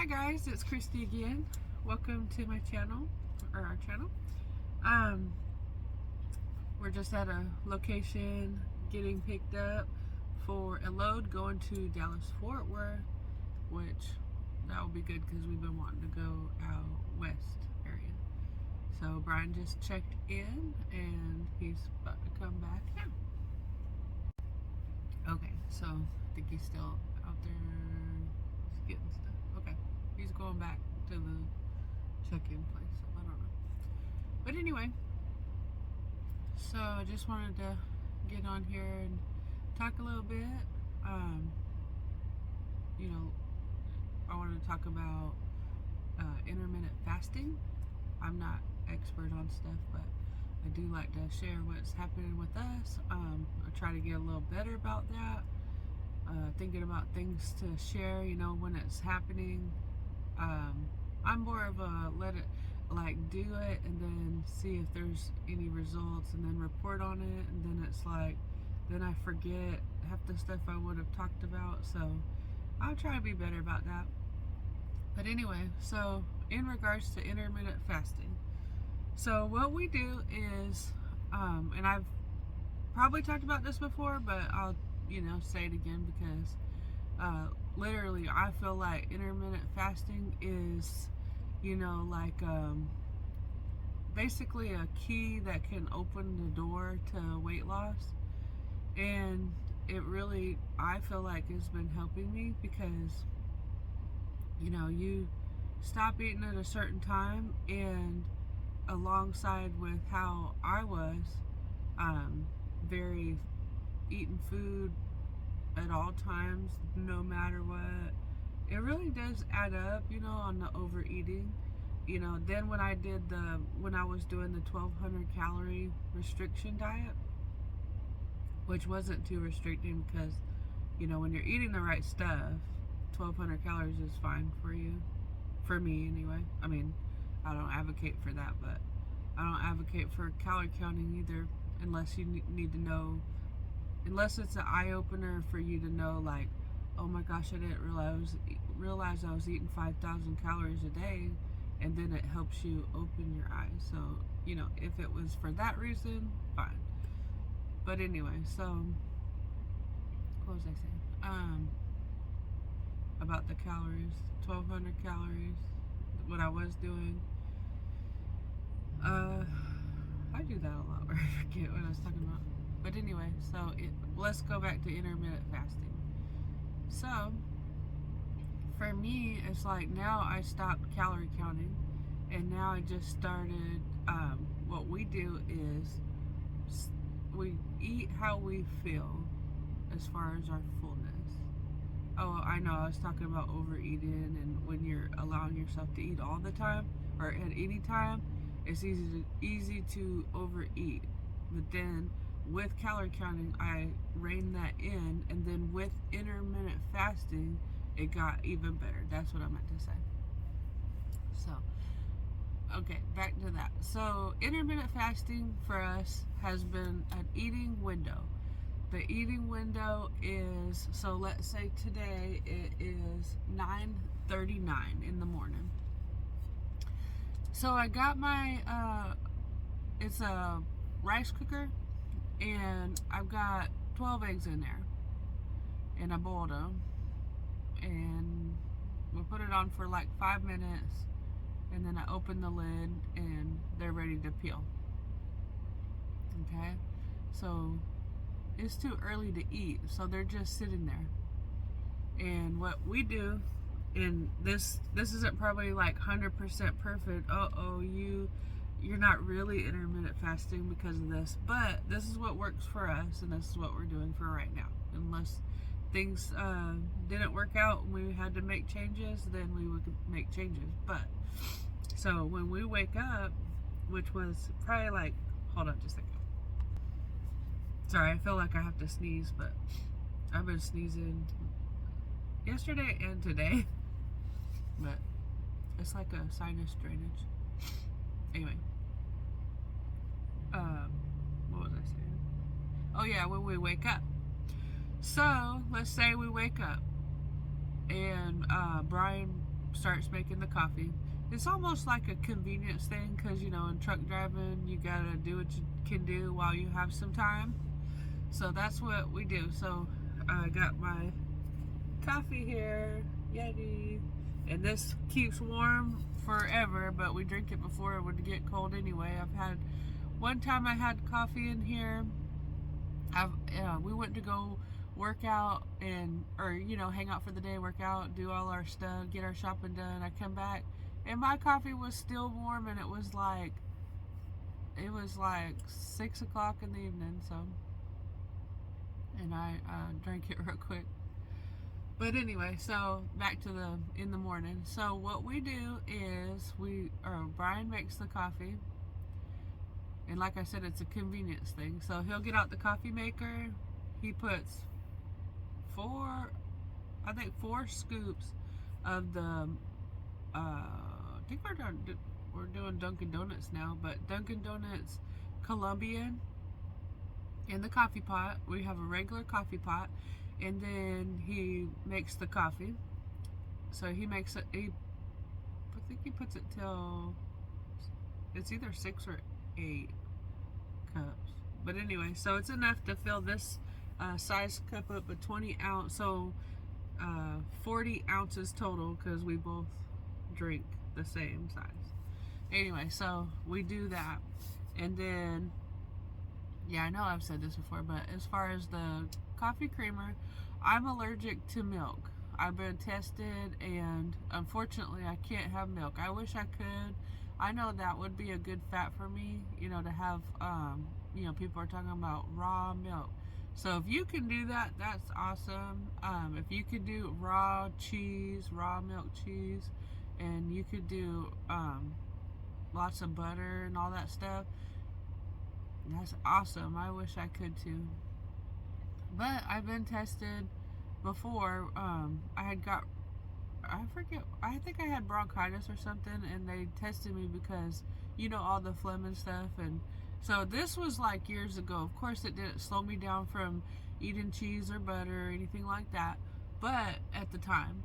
Hi guys, it's Christy again. Welcome to my channel, or our channel. We're just at a location getting picked up for a load going to Dallas Fort Worth, which that will be good because we've been wanting to go out west area. So Brian just checked in and he's about to come back now. Okay, so I think he's still out there getting stuff. Okay, he's going back to the check-in place. I don't know. But anyway, so I just wanted to get on here and talk a little bit. I wanted to talk about intermittent fasting. I'm not expert on stuff, but I do like to share what's happening with us. I try to get a little better about that. Thinking about things to share, when it's happening. I'm more of a let it, do it and then see if there's any results and then report on it. And then it's then I forget half the stuff I would have talked about. So I'll try to be better about that. But anyway, so in regards to intermittent fasting, so what we do is, and I've probably talked about this before, but I'll, say it again because literally I feel like intermittent fasting is, basically a key that can open the door to weight loss. And it really, I feel like it's been helping me because, you stop eating at a certain time, and alongside with how I was very eating food at all times, no matter what, it really does add up, on the overeating. Then when I was doing the 1,200 calorie restriction diet, which wasn't too restricting because, when you're eating the right stuff, 1,200 calories is fine for you. For me, anyway. I mean, I don't advocate for that, but I don't advocate for calorie counting either, unless you need to know, unless it's an eye-opener for you to know, oh my gosh, I didn't realize I was eating 5,000 calories a day, and then it helps you open your eyes. So, if it was for that reason, fine. But anyway, so, what was I saying? About the calories, 1,200 calories, what I was doing. I do that a lot where I forget what I was talking about. But anyway, so let's go back to intermittent fasting. So, for me, it's now I stopped calorie counting, and now I just started, what we do is we eat how we feel as far as our fullness. Oh, I know, I was talking about overeating, and when you're allowing yourself to eat all the time, or at any time, it's easy to overeat. But then, with calorie counting, I reined that in, and then with intermittent fasting, it got even better. That's what I meant to say. So, okay, back to that. So, intermittent fasting for us has been an eating window. The eating window is, so let's say today it is 9:39 in the morning. So I got my, it's a rice cooker, and I've got 12 eggs in there, and I boiled them, and we'll put it on for 5 minutes, and then I open the lid, and they're ready to peel. Okay, so it's too early to eat, so they're just sitting there. And what we do, and this isn't probably 100% perfect. You're not really intermittent fasting because of this, but this is what works for us, and this is what we're doing for right now. Unless things didn't work out and we had to make changes, then we would make changes. But so when we wake up, which was probably hold on just a second. Sorry, I feel like I have to sneeze, but I've been sneezing yesterday and today. But it's like a sinus drainage. Anyway. What was I saying? Oh yeah, when we wake up. So, let's say we wake up and Brian starts making the coffee. It's almost like a convenience thing because, you know, in truck driving, you gotta do what you can do while you have some time. So that's what we do. So I got my coffee here, Yeti, and this keeps warm forever, but we drink it before it would get cold anyway. One time I had coffee in here. We went to go work out or you know, hang out for the day, work out, do all our stuff, get our shopping done. I come back and my coffee was still warm, and it was like 6 o'clock in the evening. So, and I drank it real quick. But anyway, so back to in the morning. So what we do is Brian makes the coffee. And like I said, it's a convenience thing. So he'll get out the coffee maker. He puts 4 scoops of the, I think we're doing Dunkin' Donuts now, but Dunkin' Donuts Colombian in the coffee pot. We have a regular coffee pot, and then he makes the coffee. So he makes it, I think he puts it till, it's either 6 or 8 cups. But anyway, so it's enough to fill this size cup up, a 20 ounce, so 40 ounces total, because we both drink the same size. Anyway, so we do that. And then, yeah, I know I've said this before, but as far as the coffee creamer, I'm allergic to milk. I've been tested, and unfortunately I can't have milk. I wish I could. I know that would be a good fat for me, you know, to have, you know, people are talking about raw milk. So if you can do that, that's awesome. If you could do raw milk cheese, and you could do lots of butter and all that stuff, that's awesome. I wish I could too. But I've been tested before. I think I had bronchitis or something, and they tested me because, you know, all the phlegm and stuff. And so this was like years ago. Of course, it didn't slow me down from eating cheese or butter or anything like that, but at the time.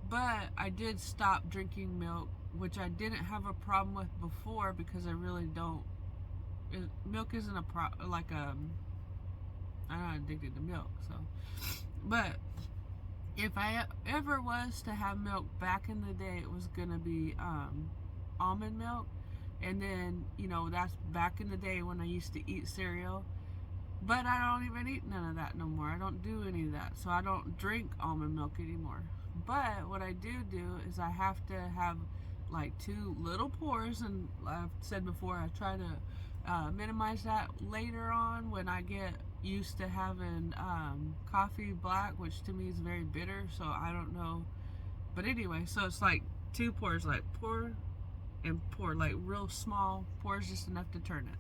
But I did stop drinking milk, which I didn't have a problem with before, because I really don't. Milk isn't I'm not addicted to milk, so. But if I ever was to have milk back in the day, it was gonna be almond milk. And then, you know, that's back in the day when I used to eat cereal. But I don't even eat none of that no more. I don't do any of that. So I don't drink almond milk anymore. But what I do is I have to have like 2 little pours. And I've said before, I try to minimize that later on when I get used to having coffee black, which to me is very bitter. So I don't know. But anyway, so it's like 2 pours, like pour and pour, like real small pours, just enough to turn it.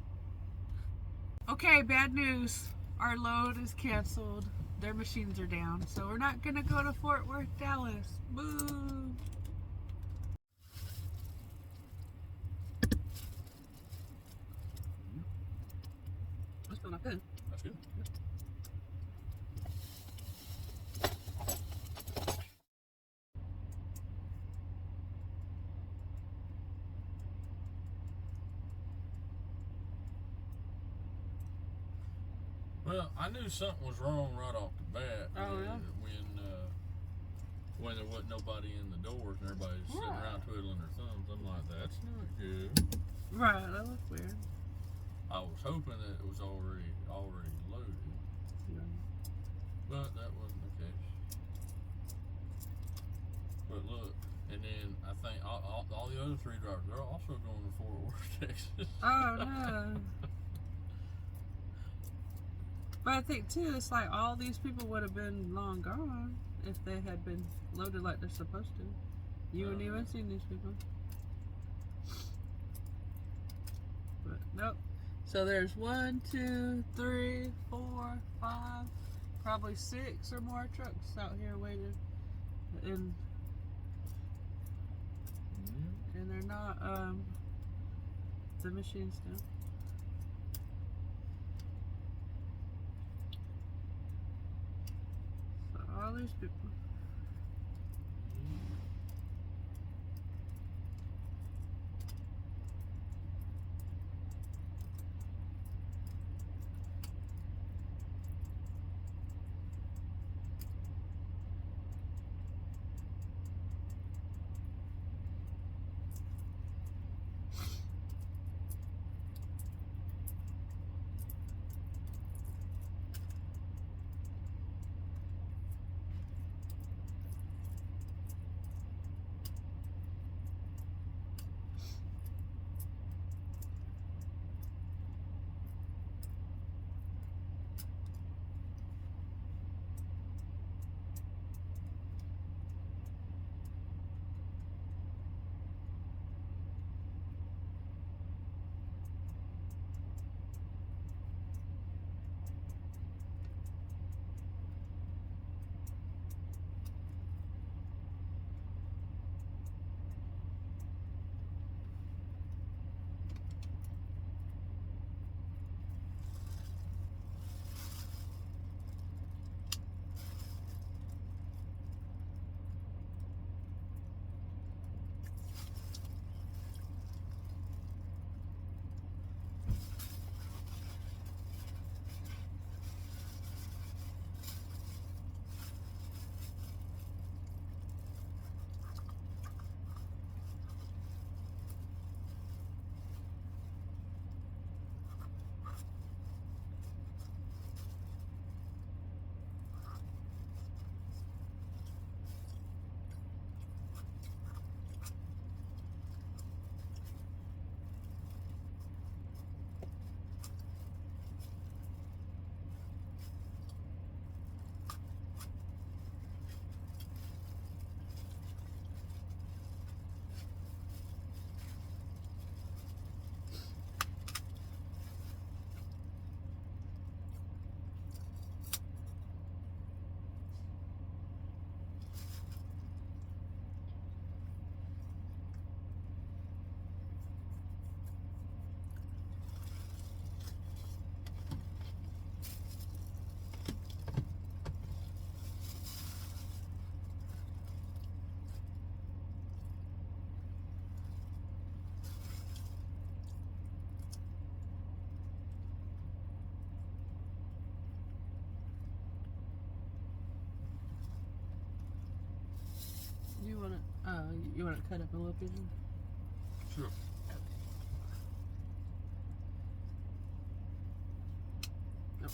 Okay, bad news. Our load is canceled. Their machines are down, so we're not gonna go to Fort Worth, Dallas. Boo! That's still not good. That's good. Well, I knew something was wrong right off the bat. Oh, yeah? When there wasn't nobody in the doors and everybody's sitting around twiddling their thumbs. I'm like, that's not good. Right, that was weird. I was hoping that it was already loaded. Yeah. But that wasn't the case. But look, and then I think all the other 3 drivers, they're also going to Fort Worth, Texas. Oh, no. But I think too, it's like all these people would have been long gone if they had been loaded like they're supposed to. You wouldn't even seen these people. But nope. So there's 1, 2, 3, 4, 5, probably 6 or more trucks out here waiting, and they're not the machine's down. So all these people. You want it cut up a little bit? Sure. Nope.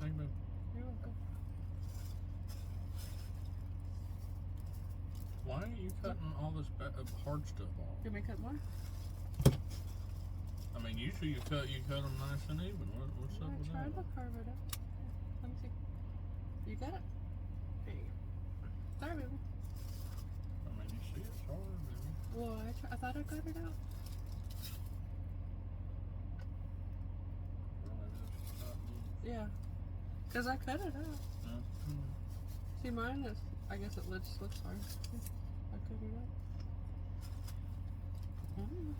Thank you. You're welcome. Why aren't you cutting all this hard stuff off? You want me to cut more? I mean, usually you cut them nice and even. What's up with Try that? to carve it up. Let me see. You got it? There you go. Sorry, baby. I mean, you see it's hard, baby. Well, I thought I cut it out. Well, it is not good. Yeah. Because I cut it out. Yeah. See, mine is, I guess it looks hard. I cut it out. Mm.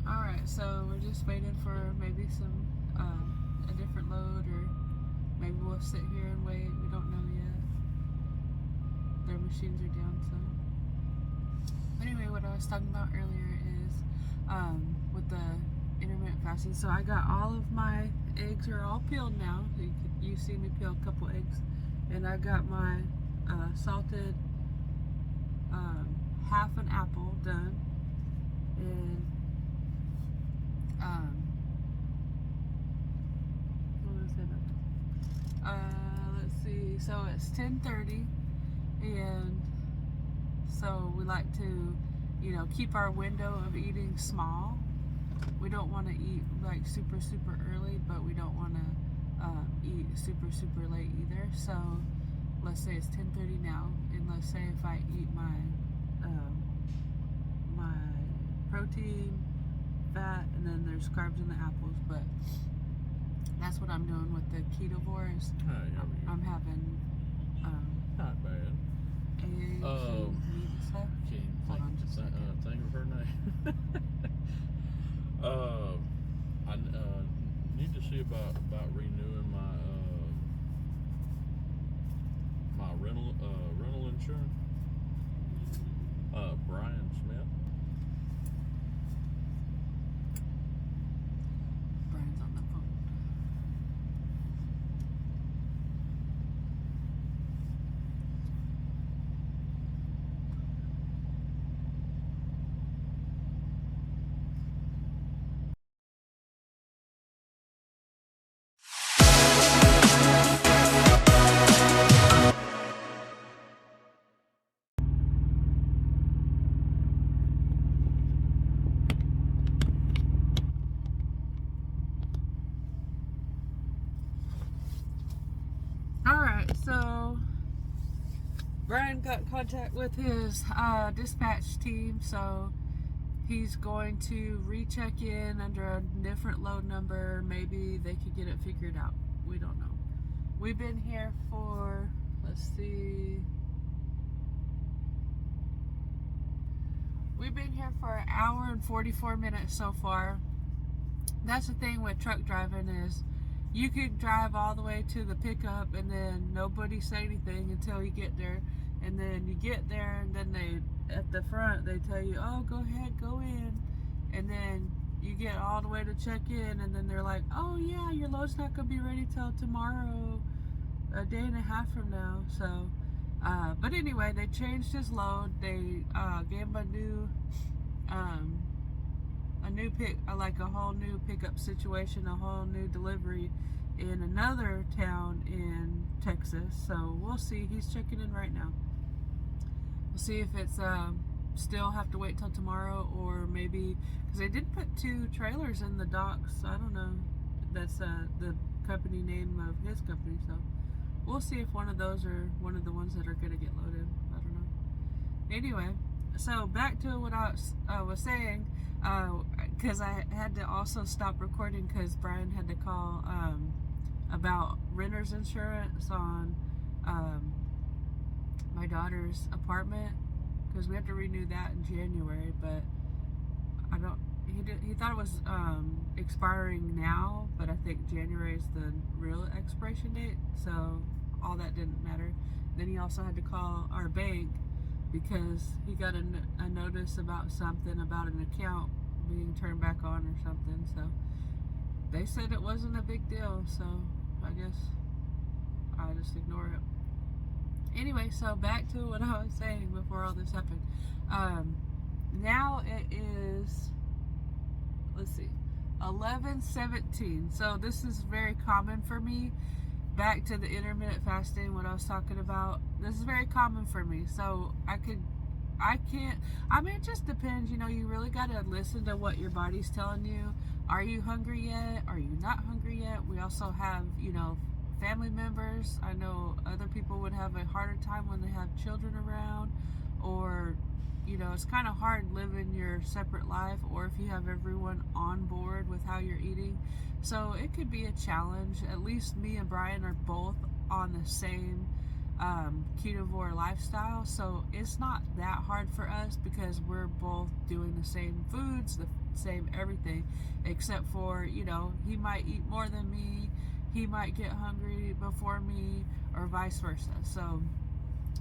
Alright, so we're just waiting for maybe some, a different load, or maybe we'll sit here and wait. We don't know yet. Their machines are down, so. Anyway, what I was talking about earlier is with the intermittent fasting. So I got all of my eggs are all peeled now. You see me peel a couple eggs. And I got my salted half an apple done. And what was it? Let's see. So it's 10:30, and so we like to, keep our window of eating small. We don't want to eat like super early, but we don't want to eat super late either. So let's say it's 10:30 now, and let's say if I eat my my protein, fat, and then there's carbs in the apples, but that's what I'm doing with the ketovores. I'm having not bad. Eggs and meat and stuff. Hold on just a second. Think of her name. I need to see about renewing my rental insurance. Brian's Brian got in contact with his dispatch team, so he's going to recheck in under a different load number. Maybe they could get it figured out. We don't know. We've been here for, let's see, we've been here for an hour and 44 minutes so far. That's the thing with truck driving is you could drive all the way to the pickup and then nobody say anything until you get there. And then you get there and then they, at the front, they tell you, oh, go ahead, go in. And then you get all the way to check in and then they're like, oh yeah, your load's not going to be ready till tomorrow, a day and a half from now. So, but anyway, they changed his load. They gave him a new like a whole new pickup situation, a whole new delivery in another town in Texas. So we'll see. He's checking in right now. We'll see if it's still have to wait till tomorrow, or maybe because they did put 2 trailers in the docks. I don't know. That's the company name of his company. So we'll see if one of those are one of the ones that are going to get loaded. I don't know. Anyway, so back to what I was saying. Because I had to also stop recording because Brian had to call about renter's insurance on my daughter's apartment, because we have to renew that in January, but he thought it was expiring now, but I think January is the real expiration date, so all that didn't matter. Then he also had to call our bank because he got a notice about something about an account being turned back on or something. So they said it wasn't a big deal, so I guess I just ignore it. Anyway, so back to what I was saying before all this happened. Now it is, let's see, 11:17. So this is very common for me. Back to the intermittent fasting, what I was talking about. This is very common for me. So it just depends, you really got to listen to what your body's telling you. Are you hungry yet? Are you not hungry yet? We also have, family members. I know other people would have a harder time when they have children around, or, it's kind of hard living your separate life, or if you have everyone on board with how you're eating. So it could be a challenge. At least me and Brian are both on the same ketovore lifestyle, so it's not that hard for us because we're both doing the same foods, the same everything, except for, he might eat more than me, he might get hungry before me, or vice versa. So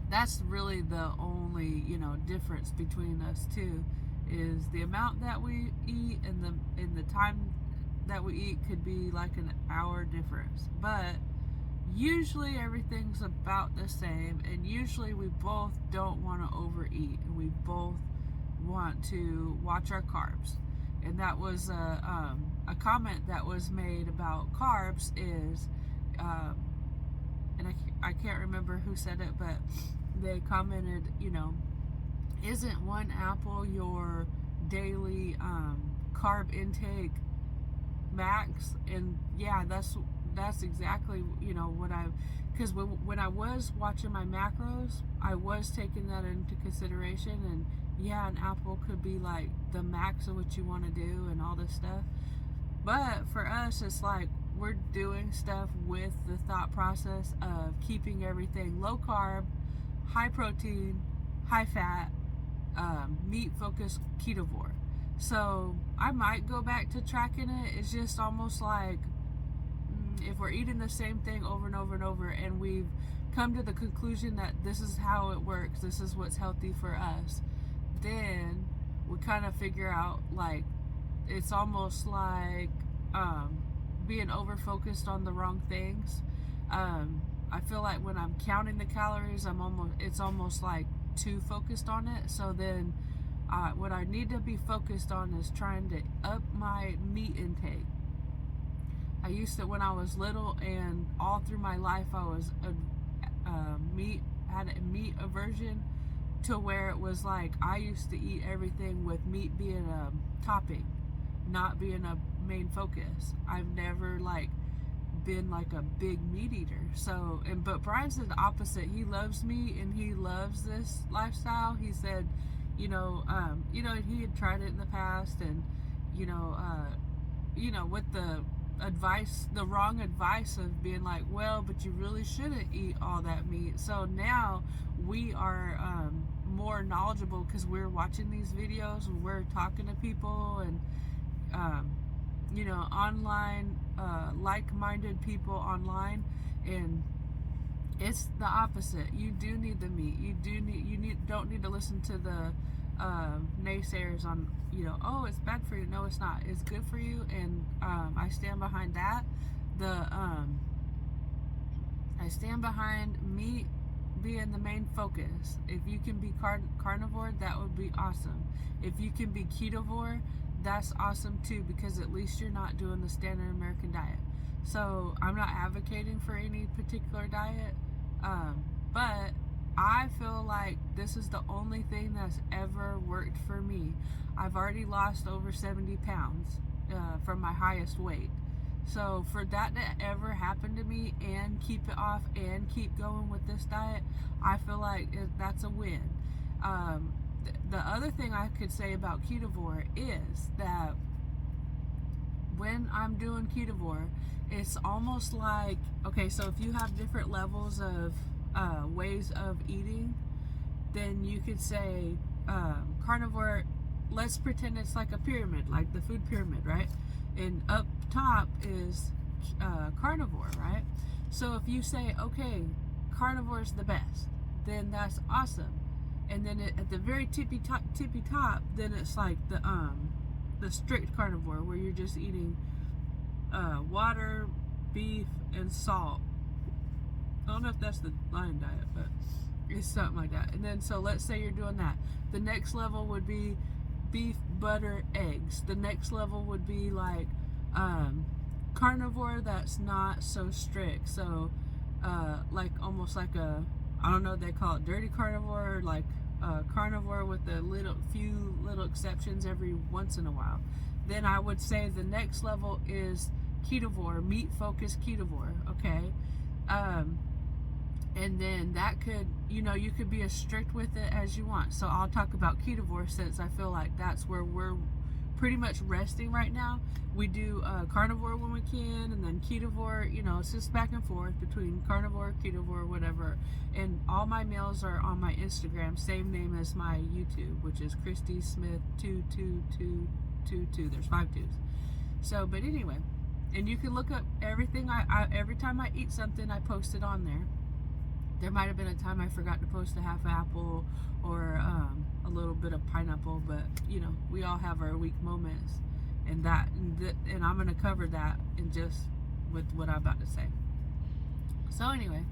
that's really the only, difference between us two, is the amount that we eat, and the time that we eat could be like an hour difference. But usually everything's about the same, and usually we both don't want to overeat, and we both want to watch our carbs. And that was a comment that was made about carbs is, and I can't remember who said it, but they commented, isn't one apple your daily carb intake max? And yeah, that's exactly, what because when I was watching my macros, I was taking that into consideration, and yeah, an apple could be like the max of what you want to do and all this stuff. But for us, it's like we're doing stuff with the thought process of keeping everything low carb, high protein, high fat, meat focused ketovore. So I might go back to tracking it. It's just almost like, if we're eating the same thing over and over and over, and we've come to the conclusion that this is how it works, this is what's healthy for us, then we kind of figure out, like, it's almost like being over focused on the wrong things. I feel like when I'm counting the calories, it's almost like too focused on it. So then what I need to be focused on is trying to up my meat intake. I used to, when I was little, and all through my life, I was had a meat aversion, to where it was like I used to eat everything with meat being a topping, not being a main focus. I've never been like a big meat eater. So, but Brian said the opposite. He loves meat and he loves this lifestyle. He said, he had tried it in the past, and with the advice, the wrong advice of being like, well, but you really shouldn't eat all that meat. So now we are more knowledgeable because we're watching these videos, we're talking to people, and online, like-minded people online, and it's the opposite. You do need the meat. Don't need to listen to the naysayers on, oh, it's bad for you. No, it's not. It's good for you, and I stand behind that. I stand behind meat being the main focus. If you can be carnivore, that would be awesome. If you can be ketovore, that's awesome too, because at least you're not doing the standard American diet. So I'm not advocating for any particular diet, but I feel like this is the only thing that's ever worked for me. I've already lost over 70 pounds from my highest weight. So for that to ever happen to me and keep it off and keep going with this diet, I feel like that's a win. The other thing I could say about ketovore is that when I'm doing ketovore, it's almost like, okay, so if you have different levels of ways of eating, then you could say carnivore, let's pretend it's like a pyramid, like the food pyramid, right? And up top is carnivore, right? So if you say, okay, carnivore is the best, then that's awesome. And then at the very tippy top, then it's like the strict carnivore, where you're just eating water, beef, and salt. I don't know if that's the lion diet, but it's something like that. And then, so let's say you're doing that. The next level would be beef, butter, eggs. The next level would be like carnivore that's not so strict. So like almost like a, I don't know, they call it dirty carnivore, like carnivore with a few little exceptions every once in a while. Then I would say the next level is ketovore, meat focused ketovore, okay? And then that could, you could be as strict with it as you want. So I'll talk about ketovore, since I feel like that's where we're pretty much resting right now. We do carnivore when we can, and then ketovore, it's just back and forth between carnivore, ketovore, whatever. And all my meals are on my Instagram, same name as my YouTube, which is Christy Smith 22222. There's 5 2s. So, but anyway, and you can look up everything. I every time I eat something, I post it on there. There might have been a time I forgot to post a half apple or a little bit of pineapple, but we all have our weak moments, and I'm going to cover that in just with what I'm about to say. So anyway,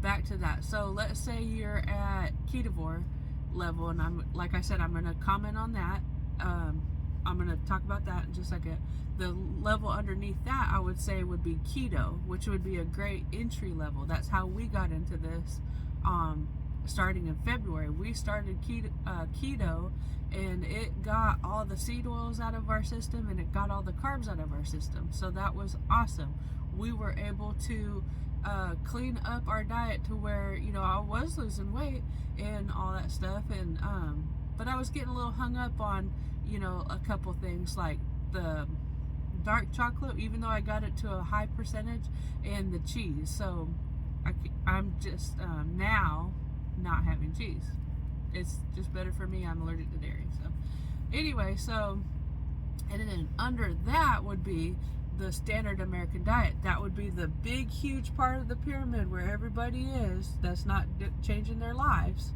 back to that. So let's say you're at ketovore level, and I'm going to comment on that. I'm going to talk about that in just a second. The level underneath that, I would say, would be keto, which would be a great entry level. That's how we got into this. Starting in February, we started keto, and it got all the seed oils out of our system, and it got all the carbs out of our system. So that was awesome. We were able to clean up our diet to where, I was losing weight and all that stuff, and but I was getting a little hung up on, a couple things like the dark chocolate, even though I got it to a high percentage, and the cheese. So I'm just now not having cheese. It's just better for me. I'm allergic to dairy. So anyway, and then under that would be the standard American diet. That would be the big, huge part of the pyramid where everybody is that's not changing their lives.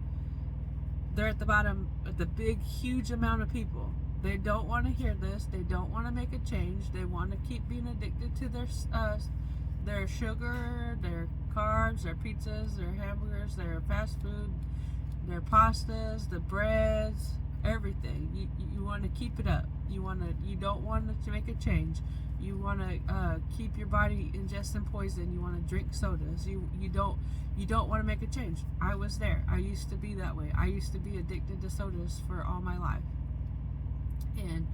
They're at the bottom, at the big, huge amount of people. They don't want to hear this. They don't want to make a change. They want to keep being addicted to their sugar, their carbs, their pizzas, their hamburgers, their fast food, their pastas, the breads, everything. You want to keep it up. You don't want to make a change. You want to keep your body ingesting poison. You want to drink sodas. You don't want to make a change. I was there. I used to be that way. I used to be addicted to sodas for all my life. And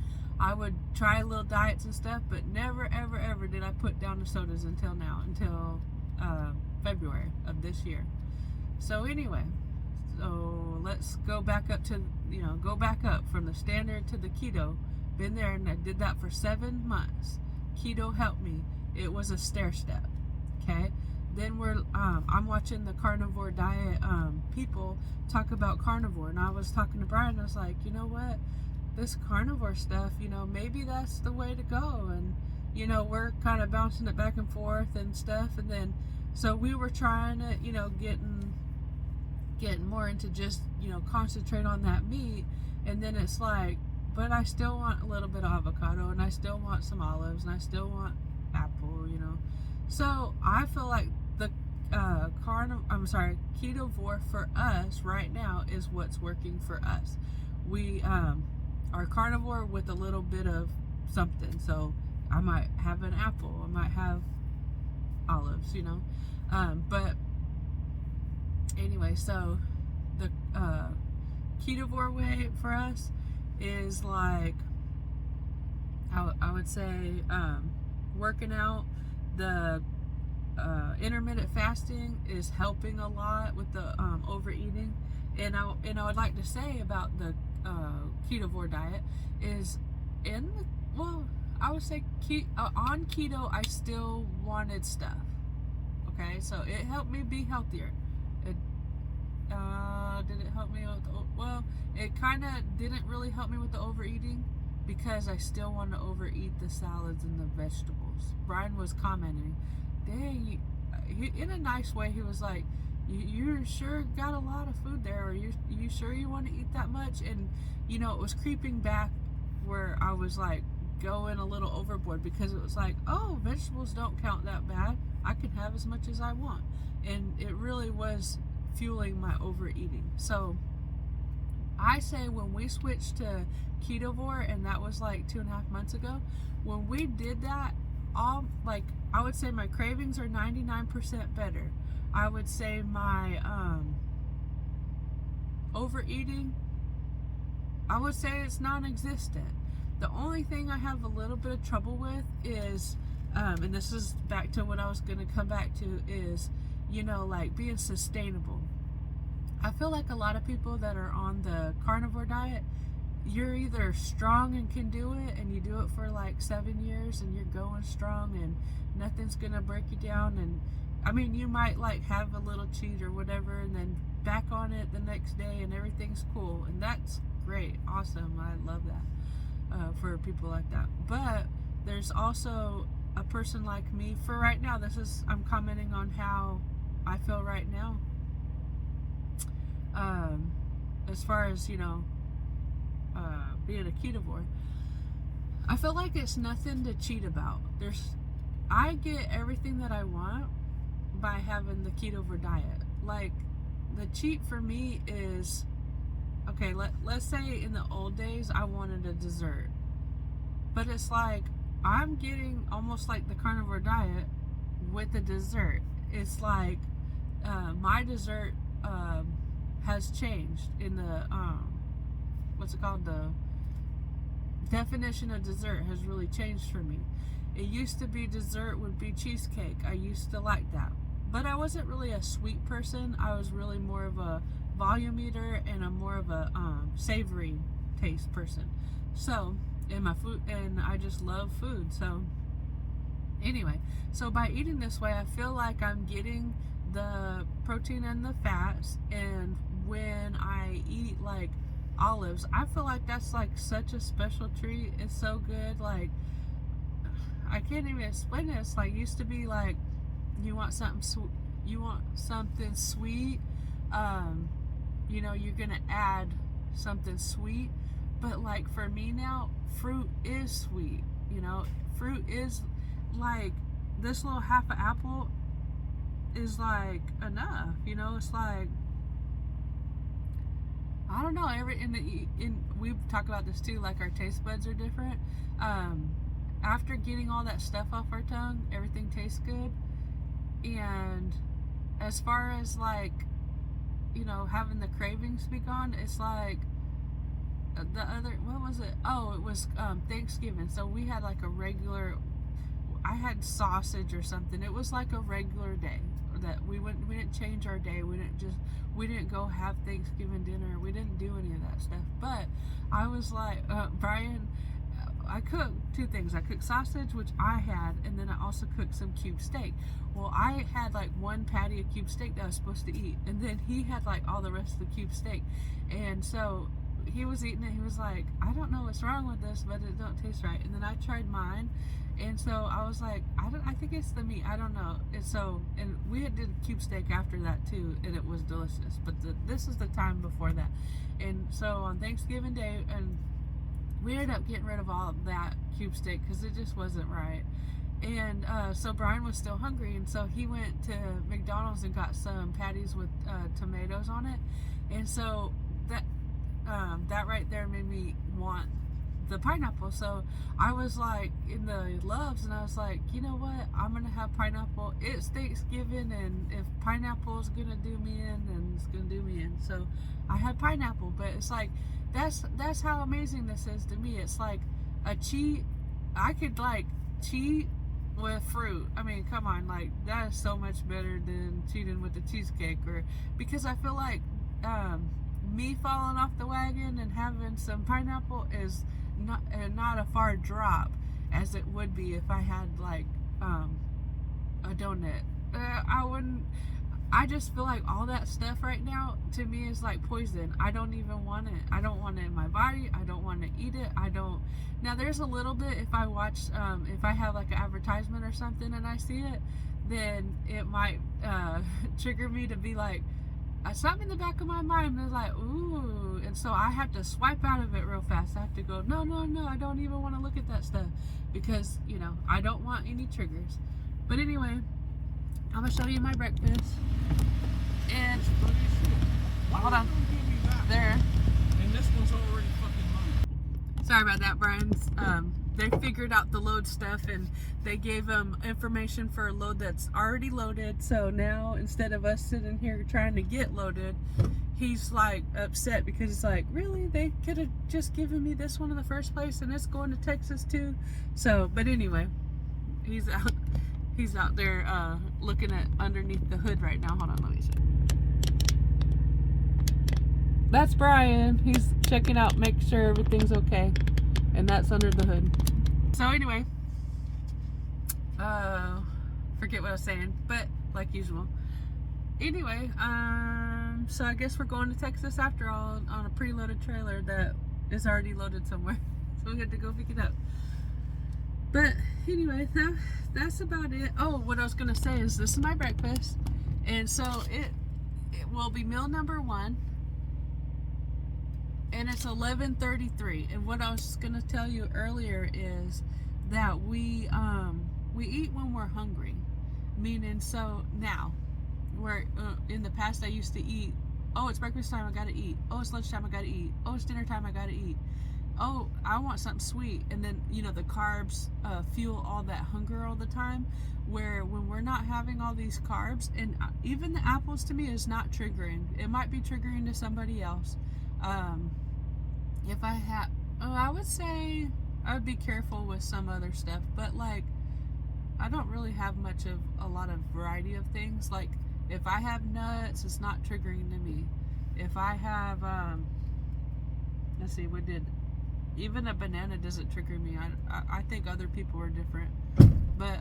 I would try little diets and stuff, but never, ever, ever did I put down the sodas until now, until February of this year. So anyway, so let's go back up to, go back up from the standard to the keto. Been there, and I did that for 7 months. Keto helped me. It was a stair step. Okay. Then I'm watching the carnivore diet people talk about carnivore, and I was talking to Brian. I was like, you know what, this carnivore stuff, maybe that's the way to go. And we're kind of bouncing it back and forth and stuff. And then so we were trying it, getting more into just concentrate on that meat. And then it's like, but I still want a little bit of avocado, and I still want some olives, and I still want apple. So I feel like the ketovore for us right now is what's working for us. We are carnivore with a little bit of something. So I might have an apple, I might have olives, but anyway, so the ketovore way for us is like, I would say working out. The intermittent fasting is helping a lot with the overeating. And I would like to say about the ketovore diet is I would say on keto I still wanted stuff. Okay, so it helped me be healthier. Did it help me with it kind of didn't really help me with the overeating, because I still want to overeat the salads and the vegetables. Brian was commenting, dang, in a nice way, he was like, you sure got a lot of food there, or you sure you want to eat that much? And it was creeping back where I was like going a little overboard, because it was like, oh, vegetables don't count that bad, I can have as much as I want. And it really was fueling my overeating. So I say when we switched to ketovore, and that was like 2.5 months ago, when we did that, I would say my cravings are 99% better. I would say my overeating, I would say it's non-existent. The only thing I have a little bit of trouble with is, and this is back to what I was going to come back to, is, like being sustainable. I feel like a lot of people that are on the carnivore diet, you're either strong and can do it, and you do it for like 7 years and you're going strong and nothing's gonna break you down. And I mean, you might like have a little cheat or whatever, and then back on it the next day and everything's cool, and that's great, awesome, I love that for people like that. But there's also a person like me for right now. I'm commenting on how I feel right now. As far as being a ketovore, I feel like it's nothing to cheat about. I get everything that I want by having the ketovore diet. Like, the cheat for me is, okay, let's say in the old days I wanted a dessert, but it's like I'm getting almost like the carnivore diet with the dessert. It's like my dessert has changed in the what's it called, the definition of dessert has really changed for me. It used to be dessert would be cheesecake. I used to like that, but I wasn't really a sweet person. I was really more of a volume eater and a more of a savory taste person. So in my food, and I just love food. So anyway, so by eating this way, I feel like I'm getting the protein and the fats. And when I eat like olives, I feel like that's like such a special treat. It's so good. Like, I can't even explain it. It's like, used to be like, you want something sweet, you're gonna add something sweet. But like for me now, fruit is sweet. Fruit is like, this little half an apple is like enough. It's like, I don't know. We talk about this too. Like, our taste buds are different. After getting all that stuff off our tongue, everything tastes good. And as far as like, having the cravings be gone, it's like the other, what was it? Oh, it was Thanksgiving. So we had like a regular, I had sausage or something. It was like a regular day that we didn't change our day. We didn't go have Thanksgiving dinner. We didn't do any of that stuff. But I was like, Brian, I cooked two things. I cooked sausage, which I had, and then I also cooked some cube steak. Well, I had like one patty of cube steak that I was supposed to eat, and then he had like all the rest of the cube steak. And so he was eating it. He was like, I don't know what's wrong with this, but it don't taste right. And then I tried mine, and so I was like, I think it's the meat. I don't know. And we had did cube steak after that too, and it was delicious. But this is the time before that, and so on Thanksgiving Day, and we ended up getting rid of all of that cube steak because it just wasn't right. And so Brian was still hungry, and so he went to McDonald's and got some patties with tomatoes on it. And so that right there made me want the pineapple. So I was like in the Loves, and I was like, you know what? I'm gonna have pineapple. It's Thanksgiving, and if pineapple is gonna do me in, then it's gonna do me in. So I had pineapple, but it's like that's how amazing this is to me. It's like a cheat. I could like cheat with fruit. I mean, come on, like that is so much better than cheating with the cheesecake, or because I feel like me falling off the wagon and having some pineapple is not a far drop as it would be if I had like a donut. I wouldn't. I just feel like all that stuff right now to me is like poison. I don't even want it. I don't want it in my body. I don't want to eat it. I don't. Now there's a little bit if I watch, if I have like an advertisement or something and I see it, then it might trigger me to be like, something in the back of my mind is like, ooh, and so I have to swipe out of it real fast. I have to go, no, I don't even want to look at that stuff because, you know, I don't want any triggers. But anyway, I'm going to show you my breakfast. And, hold on, there. And this one's already fucking loaded. Sorry about that, Brian's, they figured out the load stuff, and they gave them information for a load that's already loaded. So now instead of us sitting here trying to get loaded, he's like upset because it's like, really, they could have just given me this one in the first place, and it's going to Texas too. So, but anyway, he's out there looking at underneath the hood right now. Hold on, let me see. That's Brian. He's checking out, make sure everything's okay. And that's under the hood. So anyway, forget what I was saying, but like usual. Anyway, so I guess we're going to Texas after all on a preloaded trailer that is already loaded somewhere. So we had to go pick it up. But anyway, that's about it. Oh, what I was gonna say is this is my breakfast, and so it will be meal number 1. And it's 11:33. And what I was gonna tell you earlier is that we eat when we're hungry. Meaning, so now, where in the past I used to eat, oh, it's breakfast time, I gotta eat. Oh, it's lunchtime, I gotta eat. Oh, it's dinner time, I gotta eat. Oh, I want something sweet. And then, you know, the carbs fuel all that hunger all the time. Where when we're not having all these carbs, and even the apples to me is not triggering. It might be triggering to somebody else. If I had, I would say I would be careful with some other stuff, but like, I don't really have much of a lot of variety of things. Like, if I have nuts, it's not triggering to me. If I have, let's see, what did, even a banana doesn't trigger me. I think other people are different. But,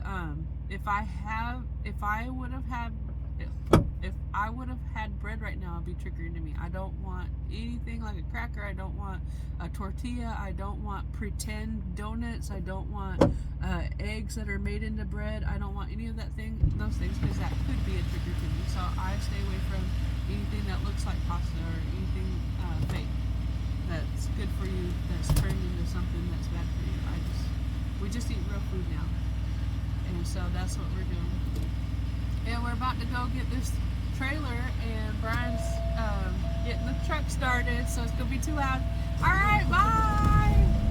if I would have had bread right now, it'd be triggering to me. I don't want anything like a cracker. I don't want a tortilla. I don't want pretend donuts. I don't want eggs that are made into bread. I don't want any of those things, because that could be a trigger to me. So I stay away from anything that looks like pasta or anything fake that's good for you, that's turned into something that's bad for you. We just eat real food now. And so that's what we're doing. And we're about to go get this trailer, and Brian's getting the truck started, so it's gonna be too loud. All right, bye.